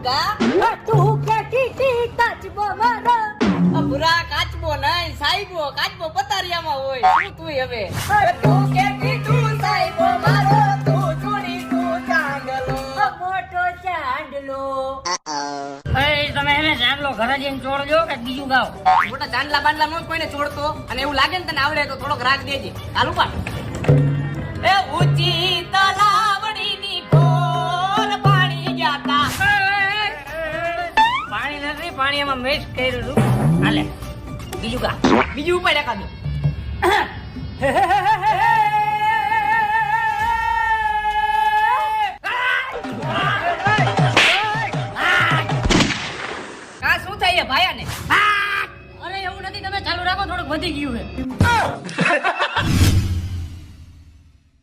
ગા તું કે ટીટી કાચબો મારો ભૂરા કાચબો નહીં સાહેબો કાચબો પતારિયામાં હોય શું તું હવે તું કે તું સાહેબો મારો તું ચૂડી તું ચાંદલો મોટો ચાંદલો તમે એને ચાંદલો ઘરે જઈને ચોરજો કે બીજું ગાવ? મોટા ચાંદલા બાંદલા નો કોઈને છોડતો અને એવું લાગે ને તને આવડે તો થોડોક રાગ દેજે હાલુ પા એ ઊંચી તલાવડીની ખોલ પાણી જાતા પાણી નથી, પાણી એમાં મિક્સ કર્યું હતું. હાલે બીજું ગા. બીજું ઉપાડ એકાદું